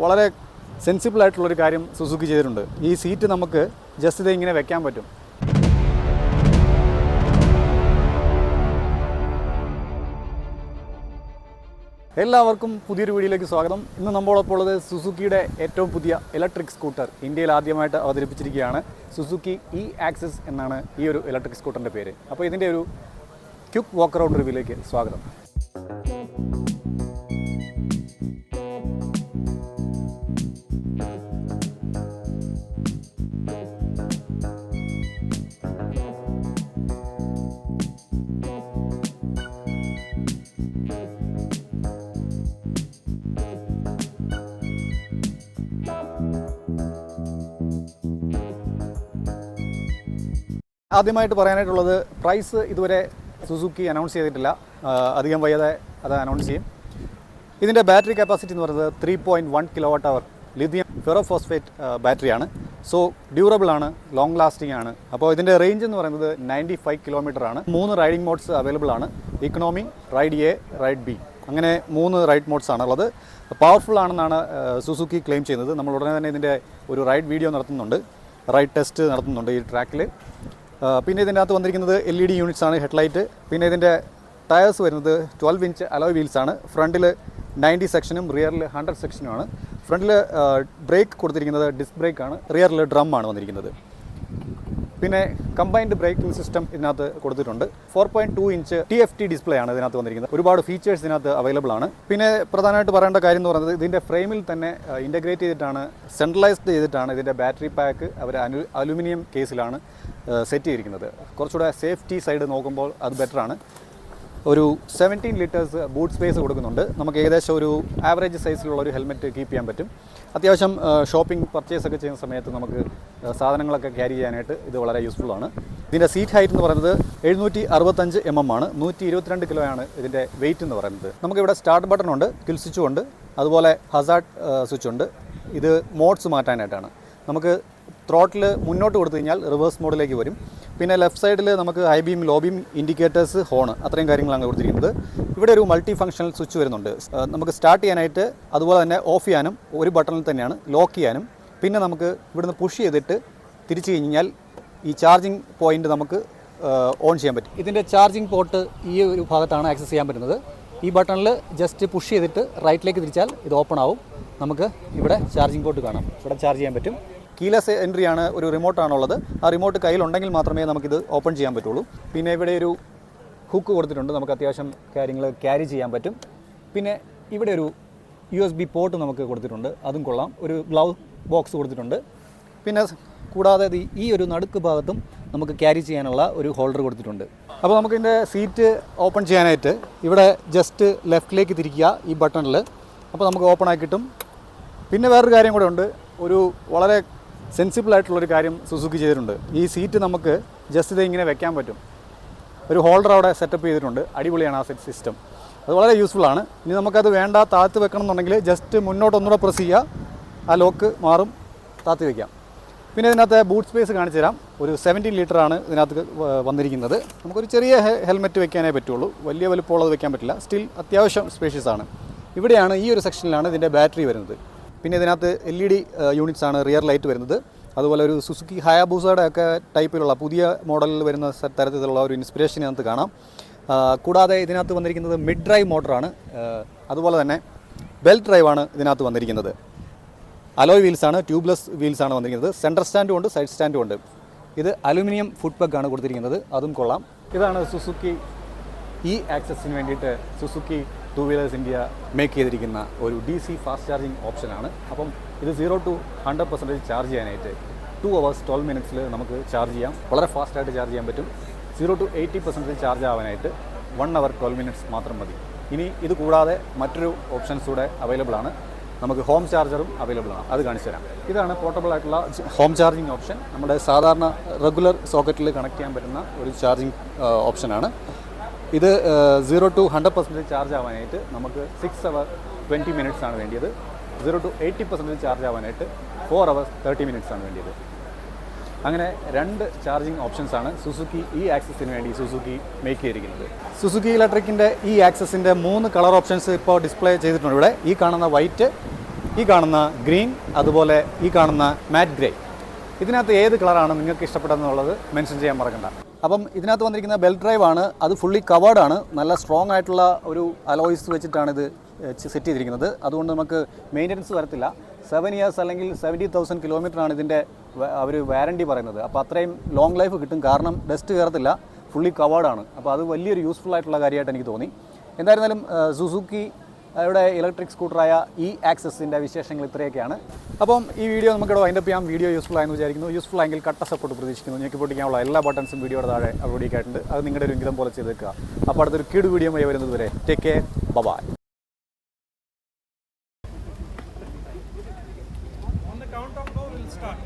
വളരെ സെൻസിബിൾ ആയിട്ടുള്ളൊരു കാര്യം സുസുക്കി ചെയ്തിട്ടുണ്ട്. ഈ സീറ്റ് നമുക്ക് ജസ്റ്റ് ഇത് ഇങ്ങനെ വെക്കാൻ പറ്റും. എല്ലാവർക്കും പുതിയൊരു വീഡിയോയിലേക്ക് സ്വാഗതം. ഇന്ന് നമ്മളോടൊപ്പം ഉള്ളത് സുസുക്കിയുടെ ഏറ്റവും പുതിയ ഇലക്ട്രിക് സ്കൂട്ടർ ഇന്ത്യയിൽ ആദ്യമായിട്ട് അവതരിപ്പിച്ചിരിക്കുകയാണ്. സുസുക്കി ഇ ആക്സസ് എന്നാണ് ഈ ഒരു ഇലക്ട്രിക് സ്കൂട്ടറിൻ്റെ പേര്. അപ്പോൾ ഇതിൻ്റെ ഒരു ക്വിക്ക് വാക്ക് അറൗണ്ട് റിവ്യൂയിലേക്ക് സ്വാഗതം. ആദ്യമായിട്ട് പറയാനായിട്ടുള്ളത്, പ്രൈസ് ഇതുവരെ സുസുക്കി അനൗൺസ് ചെയ്തിട്ടില്ല. അധികം വയ്യാതെ അത് അനൗൺസ് ചെയ്യും. ഇതിൻ്റെ ബാറ്ററി കപ്പാസിറ്റി എന്ന് പറയുന്നത് 3.1 kWh ലിഥിയം ഫെറോഫോസ്ഫേറ്റ് ബാറ്ററിയാണ്. സോ ഡ്യൂറബിൾ ആണ്, ലോങ് ലാസ്റ്റിംഗ് ആണ്. അപ്പോൾ ഇതിൻ്റെ റേഞ്ച് എന്ന് പറയുന്നത് 95 km ആണ്. 3 റൈഡിംഗ് മോഡ്സ് അവൈലബിൾ ആണ്. Economy, ride A, ride B, അങ്ങനെ 3 റൈഡ് മോഡ്സ് ആണുള്ളത്. പവർഫുൾ ആണെന്നാണ് സുസുക്കി ക്ലെയിം ചെയ്യുന്നത്. നമ്മൾ ഉടനെ തന്നെ ഇതിൻ്റെ ഒരു റൈഡ് വീഡിയോ നടത്തുന്നുണ്ട്, റൈഡ് ടെസ്റ്റ് നടത്തുന്നുണ്ട് ഈ ട്രാക്കിൽ. പിന്നെ ഇതിൻ്റെ അകത്ത് വന്നിരിക്കുന്നത് LED യൂണിറ്റ്സ് ആണ്, ഹെഡ്ലൈറ്റ്. പിന്നെ ഇതിൻ്റെ ടയേഴ്സ് വരുന്നത് 12 ഇഞ്ച് അലോയ് വീൽസ് ആണ്. ഫ്രണ്ടിൽ 90 സെക്ഷനും റിയറിൽ 100 സെക്ഷനുമാണ്. ഫ്രണ്ടിൽ ബ്രേക്ക് കൊടുത്തിരിക്കുന്നത് ഡിസ്ക് ബ്രേക്കാണ്, റിയറിൽ ഡ്രം ആണ് വന്നിരിക്കുന്നത്. പിന്നെ കമ്പൈൻഡ് ബ്രേക്കിംഗ് സിസ്റ്റം ഇതിനകത്ത് കൊടുത്തിട്ടുണ്ട്. 4.2 ഇഞ്ച് TFT ഡിസ്പ്ലേ ആണ് ഇതിനകത്ത് വന്നിരിക്കുന്നത്. ഒരുപാട് ഫീച്ചേഴ്സ് ഇതിനകത്ത് അവൈലബിൾ ആണ്. പിന്നെ പ്രധാനമായിട്ട് പറയേണ്ട കാര്യം എന്ന് പറയുന്നത്, ഇതിൻ്റെ ഫ്രെയിമിൽ തന്നെ ഇൻ്റഗ്രേറ്റ് ചെയ്തിട്ടാണ്, സെൻട്രലൈസ്ഡ് ചെയ്തിട്ടാണ് ഇതിൻ്റെ ബാറ്ററി പാക്ക് അവർ അലുമിനിയം കേസിലാണ് സെറ്റ് ചെയ്തിരിക്കുന്നത്. കുറച്ചുകൂടെ സേഫ്റ്റി സൈഡ് നോക്കുമ്പോൾ അത് ബെറ്ററാണ്. ഒരു 17 ലിറ്റേഴ്സ് ബൂട്ട് സ്പേസ് കൊടുക്കുന്നുണ്ട്. നമുക്ക് ഏകദേശം ഒരു ആവറേജ് സൈസിലുള്ള ഒരു ഹെൽമെറ്റ് കീപ്പ് ചെയ്യാൻ പറ്റും. അത്യാവശ്യം ഷോപ്പിംഗ് പർച്ചേസ് ഒക്കെ ചെയ്യുന്ന സമയത്ത് നമുക്ക് സാധനങ്ങളൊക്കെ ക്യാരി ചെയ്യാനായിട്ട് ഇത് വളരെ യൂസ്ഫുൾ ആണ്. ഇതിൻ്റെ സീറ്റ് ഹൈറ്റ് എന്ന് പറയുന്നത് 765 mm ആണ്. 122 കിലോയാണ് ഇതിൻ്റെ വെയിറ്റ് എന്ന് പറയുന്നത്. നമുക്കിവിടെ സ്റ്റാർട്ട് ബട്ടൺ ഉണ്ട്, കിൽ സ്വിച്ചും ഉണ്ട്, അതുപോലെ ഹസാർഡ് സ്വിച്ച് ഉണ്ട്. ഇത് മോഡ്സ് മാറ്റാനായിട്ടാണ്. നമുക്ക് ത്രോട്ടിൽ മുന്നോട്ട് കൊടുത്തു കഴിഞ്ഞാൽ റിവേഴ്സ് മോഡിലേക്ക് വരും. പിന്നെ ലെഫ്റ്റ് സൈഡിൽ നമുക്ക് high beam, low beam, indicators, horn, അത്രയും കാര്യങ്ങളാണ് കൊടുത്തിരിക്കുന്നത്. ഇവിടെ ഒരു മൾട്ടി ഫങ്ഷണൽ സ്വിച്ച് വരുന്നുണ്ട്. നമുക്ക് സ്റ്റാർട്ട് ചെയ്യാനായിട്ട്, അതുപോലെ തന്നെ ഓഫ് ചെയ്യാനും ഒരു ബട്ടണിൽ തന്നെയാണ്, ലോക്ക് ചെയ്യാനും. പിന്നെ നമുക്ക് ഇവിടുന്ന് പുഷ് ചെയ്തിട്ട് തിരിച്ചു കഴിഞ്ഞാൽ ഈ ചാർജിങ് പോയിൻ്റ് നമുക്ക് ഓൺ ചെയ്യാൻ പറ്റും. ഇതിൻ്റെ ചാർജിങ് പോർട്ട് ഈ ഒരു ഭാഗത്താണ് ആക്സസ് ചെയ്യാൻ പറ്റുന്നത്. ഈ ബട്ടണിൽ ജസ്റ്റ് പുഷ് ചെയ്തിട്ട് റൈറ്റിലേക്ക് തിരിച്ചാൽ ഇത് ഓപ്പൺ ആവും. നമുക്ക് ഇവിടെ ചാർജിങ് പോർട്ട് കാണാം, ഇവിടെ ചാർജ് ചെയ്യാൻ പറ്റും. കീലെസ് എൻട്രി ആണ്, ഒരു റിമോട്ടാണുള്ളത്. ആ റിമോട്ട് കയ്യിലുണ്ടെങ്കിൽ മാത്രമേ നമുക്കിത് ഓപ്പൺ ചെയ്യാൻ പറ്റുള്ളൂ. പിന്നെ ഇവിടെ ഒരു ഹുക്ക് കൊടുത്തിട്ടുണ്ട്, നമുക്ക് അത്യാവശ്യം കാര്യങ്ങൾ ക്യാരി ചെയ്യാൻ പറ്റും. പിന്നെ ഇവിടെ ഒരു USB പോർട്ട് നമുക്ക് കൊടുത്തിട്ടുണ്ട്, അതും കൊള്ളാം. ഒരു ഗ്ലൗ ബോക്സ് കൊടുത്തിട്ടുണ്ട്. പിന്നെ കൂടാതെ ഈ ഒരു നടുക്ക് ഭാഗത്തും നമുക്ക് ക്യാരി ചെയ്യാനുള്ള ഒരു ഹോൾഡർ കൊടുത്തിട്ടുണ്ട്. അപ്പോൾ നമുക്കിതിൻ്റെ സീറ്റ് ഓപ്പൺ ചെയ്യാനായിട്ട് ഇവിടെ ജസ്റ്റ് ലെഫ്റ്റിലേക്ക് തിരിക്കുക ഈ ബട്ടണിൽ. അപ്പോൾ നമുക്ക് ഓപ്പൺ ആക്കി കിട്ടും. പിന്നെ വേറൊരു കാര്യം കൂടെ ഉണ്ട്, ഒരു വളരെ സെൻസിബിൾ ആയിട്ടുള്ളൊരു കാര്യം സുസുക്കി ചെയ്തിട്ടുണ്ട്. ഈ സീറ്റ് നമുക്ക് ജസ്റ്റ് ഇത് ഇങ്ങനെ വെക്കാൻ പറ്റും. ഒരു ഹോൾഡർ അവിടെ സെറ്റപ്പ് ചെയ്തിട്ടുണ്ട്. അടിപൊളിയാണ് ആ സെറ്റ് സിസ്റ്റം. അത് വളരെ യൂസ്ഫുൾ ആണ്. ഇനി നമുക്കത് വേണ്ട, താഴ്ത്ത് വെക്കണം എന്നുണ്ടെങ്കിൽ ജസ്റ്റ് മുന്നോട്ടൊന്നുകൂടെ പ്രസ് ചെയ്യുക, ആ ലോക്ക് മാറും, താഴ്ത്തി വയ്ക്കാം. പിന്നെ ഇതിനകത്ത് ബൂട്ട് സ്പേസ് കാണിച്ചു തരാം. ഒരു 17 ലിറ്ററാണ് ഇതിനകത്ത് വന്നിരിക്കുന്നത്. നമുക്കൊരു ചെറിയ ഹെൽമെറ്റ് വെക്കാനേ പറ്റുള്ളൂ, വലിയ വലുപ്പമുള്ളത് വെക്കാൻ പറ്റില്ല. സ്റ്റിൽ അത്യാവശ്യം സ്പേഷ്യസ് ആണ്. ഇവിടെയാണ്, ഈ ഒരു സെക്ഷനിലാണ് ഇതിൻ്റെ ബാറ്ററി വരുന്നത്. പിന്നെ ഇതിനകത്ത് LED യൂണിറ്റ്സ് ആണ് റിയർ ലൈറ്റ് വരുന്നത്. അതുപോലെ ഒരു സുസുക്കി ഹയാബൂസയുടെ ഒക്കെ ടൈപ്പിലുള്ള പുതിയ മോഡലിൽ വരുന്ന തരത്തിലുള്ള ഒരു ഇൻസ്പിറേഷൻ ഇതിനകത്ത് കാണാം. കൂടാതെ ഇതിനകത്ത് വന്നിരിക്കുന്നത് മിഡ് ഡ്രൈവ് മോട്ടറാണ്. അതുപോലെ തന്നെ ബെൽറ്റ് ഡ്രൈവാണ് ഇതിനകത്ത് വന്നിരിക്കുന്നത്. അലോയ് വീൽസാണ്, ട്യൂബ്ലെസ് വീൽസാണ് വന്നിരിക്കുന്നത്. സെൻറ്റർ സ്റ്റാൻഡും ഉണ്ട്, സൈഡ് സ്റ്റാൻഡും ഉണ്ട്. ഇത് അലുമിനിയം ഫുഡ് പെഗാണ് കൊടുത്തിരിക്കുന്നത്, അതും കൊള്ളാം. ഇതാണ് സുസുക്കി ഇ ആക്സസിന് വേണ്ടിയിട്ട് Suzuki two wheelers India make ചെയ്തിരിക്കുന്ന ഒരു DC ഫാസ്റ്റ് ചാർജിങ് ഓപ്ഷനാണ്. അപ്പം ഇത് 0 to 100% ചാർജ് ചെയ്യാനായിട്ട് 2 hours 12 minutes നമുക്ക് ചാർജ് ചെയ്യാം. വളരെ ഫാസ്റ്റായിട്ട് ചാർജ് ചെയ്യാൻ പറ്റും. 0 to 80% ചാർജ് ആവാനായിട്ട് 1 hour 12 minutes മാത്രം മതി. ഇനി ഇത് കൂടാതെ മറ്റൊരു ഓപ്ഷൻസ് കൂടെ അവൈലബിൾ ആണ്. നമുക്ക് ഹോം ചാർജറും അവൈലബിൾ ആണ്, അത് കാണിച്ചു തരാം. ഇതാണ് പോർട്ടബിൾ ആയിട്ടുള്ള ഹോം ചാർജിങ് ഓപ്ഷൻ. നമ്മുടെ സാധാരണ റെഗുലർ സോക്കറ്റിൽ കണക്ട് ചെയ്യാൻ പറ്റുന്ന ഒരു ചാർജിങ് ഓപ്ഷനാണ്. ഇത് 0 to 100% ചാർജ് ആവാനായിട്ട് നമുക്ക് 6 hours 20 minutes ആണ് വേണ്ടിയത്. 0 to 80% ചാർജ് ആവാനായിട്ട് 4 hours 30 minutes ആണ് വേണ്ടിയത്. അങ്ങനെ രണ്ട് ചാർജിങ് ഓപ്ഷൻസ് ആണ് സുസുക്കി ഇ ആക്സസിന് വേണ്ടി സുസുക്കി മേക്ക് ചെയ്തിരിക്കുന്നത്. സുസുക്കി ഇലക്ട്രിക്കിൻ്റെ ഈ ആക്സസിൻ്റെ 3 കളർ ഓപ്ഷൻസ് ഇപ്പോൾ ഡിസ്പ്ലേ ചെയ്തിട്ടുണ്ട് ഇവിടെ. ഈ കാണുന്ന വൈറ്റ്, ഈ കാണുന്ന ഗ്രീൻ, അതുപോലെ ഈ കാണുന്ന മാറ്റ് ഗ്രേ. ഇതിനകത്ത് ഏത് കളറാണ് നിങ്ങൾക്ക് ഇഷ്ടപ്പെട്ടതെന്നുള്ളത് മെൻഷൻ ചെയ്യാൻ മറക്കണ്ട. അപ്പം ഇതിനകത്ത് വന്നിരിക്കുന്ന ബെൽറ്റ് ഡ്രൈവ് ആണ്. അത് ഫുള്ളി കവേർഡാണ്. നല്ല സ്ട്രോങ് ആയിട്ടുള്ള ഒരു അലോയ്സ് വെച്ചിട്ടാണ് ഇത് സെറ്റ് ചെയ്തിരിക്കുന്നത്. അതുകൊണ്ട് നമുക്ക് മെയിൻ്റനൻസ് വരത്തില്ല. 7 ഇയേഴ്സ് അല്ലെങ്കിൽ 70,000 കിലോമീറ്ററാണ് ഇതിൻ്റെ അവർ വാറണ്ടി പറയുന്നത്. അപ്പോൾ അത്രയും ലോങ് ലൈഫ് കിട്ടും. കാരണം ഡസ്റ്റ് കയറത്തില്ല, ഫുള്ളി കവേർഡാണ്. അപ്പോൾ അത് വലിയൊരു യൂസ്ഫുൾ ആയിട്ടുള്ള കാര്യമായിട്ട് എനിക്ക് തോന്നി. എന്തായിരുന്നാലും സുസുക്കി ഇവിടെ ഇലക്ട്രിക് സ്കൂട്ടറായ ആക്സസിൻ്റെ വിശേഷങ്ങൾ ഇത്രയൊക്കെയാണ്. അപ്പം ഈ വീഡിയോ നമുക്കിവിടെ വൈൻഡപ്പ് ചെയ്യാം. വീഡിയോ യൂസ്ഫുൾ ആയെന്ന് വിചാരിക്കുന്നു. യൂസ്ഫുൾ ആയെങ്കിൽ കട്ട സപ്പോർട്ട് പ്രതീക്ഷിക്കുന്നു. ഞങ്ങൾക്ക് പൊട്ടിക്കാനുള്ള എല്ലാ ബട്ടൺസും വീഡിയോയുടെ താഴെ അവിടേക്ക് ആയിട്ടുണ്ട്. അത് നിങ്ങളുടെ ഒരു ഇംഗിതം പോലെ ചെയ്തേക്കുക. അപ്പോൾ അടുത്തൊരു കീട് വീഡിയോ വരുന്നത് വരെ take care, bye. On the count of go, we'll start.